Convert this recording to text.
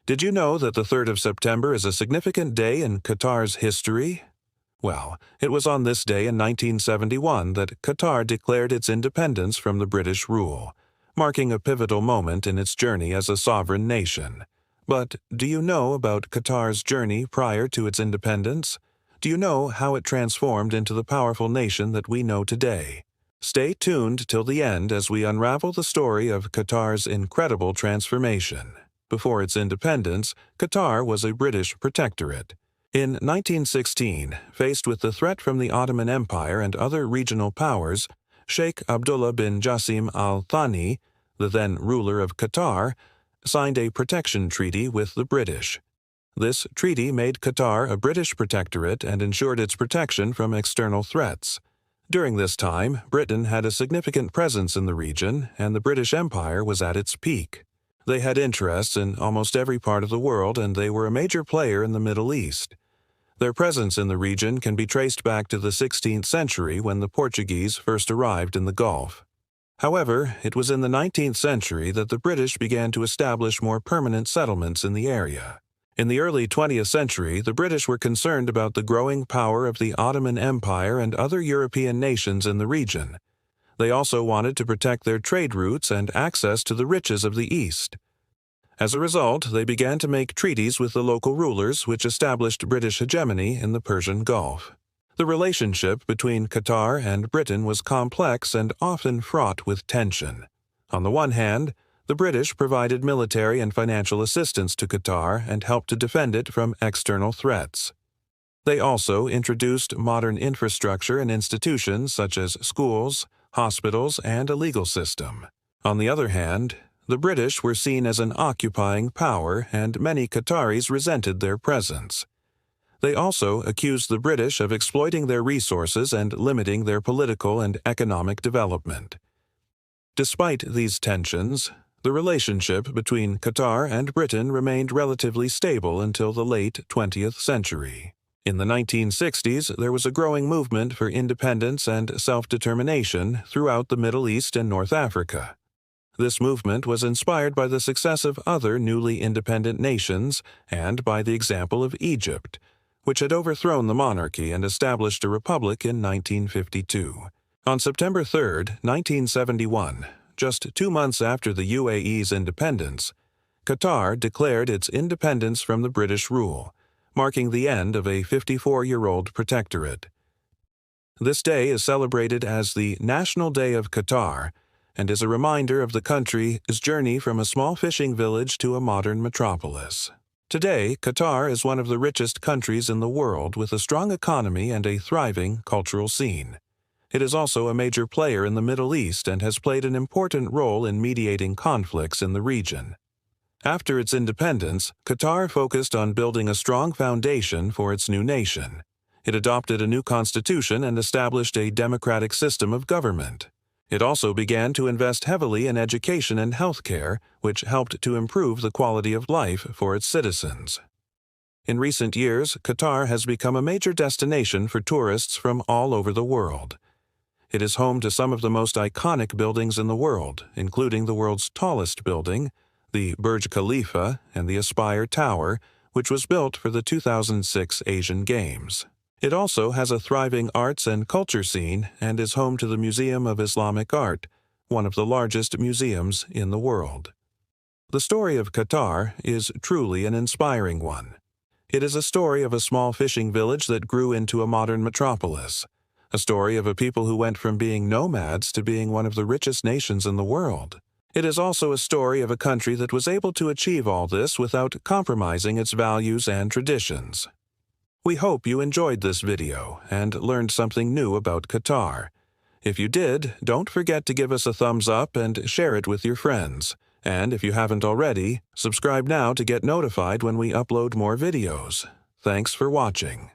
Did you know that the 3rd of September is a significant day in Qatar's history? Well, it was on this day in 1971 that Qatar declared its independence from the British rule, marking a pivotal moment in its journey as a sovereign nation. But do you know about Qatar's journey prior to its independence? Do you know how it transformed into the powerful nation that we know today? Stay tuned till the end as we unravel the story of Qatar's incredible transformation. Before its independence, Qatar was a British protectorate. In 1916, faced with the threat from the Ottoman Empire and other regional powers, Sheikh Abdullah bin Jassim al-Thani, the then ruler of Qatar, signed a protection treaty with the British. This treaty made Qatar a British protectorate and ensured its protection from external threats. During this time, Britain had a significant presence in the region, and the British Empire was at its peak. They had interests in almost every part of the world, and they were a major player in the Middle East. Their presence in the region can be traced back to the 16th century when the Portuguese first arrived in the Gulf. However, it was in the 19th century that the British began to establish more permanent settlements in the area. In the early 20th century, the British were concerned about the growing power of the Ottoman Empire and other European nations in the region. They also wanted to protect their trade routes and access to the riches of the East. As a result, they began to make treaties with the local rulers, which established British hegemony in the Persian Gulf. The relationship between Qatar and Britain was complex and often fraught with tension. On the one hand, the British provided military and financial assistance to Qatar and helped to defend it from external threats. They also introduced modern infrastructure and institutions such as schools, hospitals, and a legal system. On the other hand, the British were seen as an occupying power, and many Qataris resented their presence. They also accused the British of exploiting their resources and limiting their political and economic development. Despite these tensions, the relationship between Qatar and Britain remained relatively stable until the late 20th century. In the 1960s, there was a growing movement for independence and self-determination throughout the Middle East and North Africa. This movement was inspired by the success of other newly independent nations and by the example of Egypt, which had overthrown the monarchy and established a republic in 1952. On September 3, 1971, just 2 months after the UAE's independence, Qatar declared its independence from the British rule, marking the end of a 54-year-old protectorate. This day is celebrated as the National Day of Qatar and is a reminder of the country's journey from a small fishing village to a modern metropolis. Today, Qatar is one of the richest countries in the world with a strong economy and a thriving cultural scene. It is also a major player in the Middle East and has played an important role in mediating conflicts in the region. After its independence, Qatar focused on building a strong foundation for its new nation. It adopted a new constitution and established a democratic system of government. It also began to invest heavily in education and healthcare, which helped to improve the quality of life for its citizens. In recent years, Qatar has become a major destination for tourists from all over the world. It is home to some of the most iconic buildings in the world, including the world's tallest building, the Burj Khalifa, and the Aspire Tower, which was built for the 2006 Asian Games. It also has a thriving arts and culture scene and is home to the Museum of Islamic Art, one of the largest museums in the world. The story of Qatar is truly an inspiring one. It is a story of a small fishing village that grew into a modern metropolis, a story of a people who went from being nomads to being one of the richest nations in the world. It is also a story of a country that was able to achieve all this without compromising its values and traditions. We hope you enjoyed this video and learned something new about Qatar. If you did, don't forget to give us a thumbs up and share it with your friends. And if you haven't already, subscribe now to get notified when we upload more videos. Thanks for watching.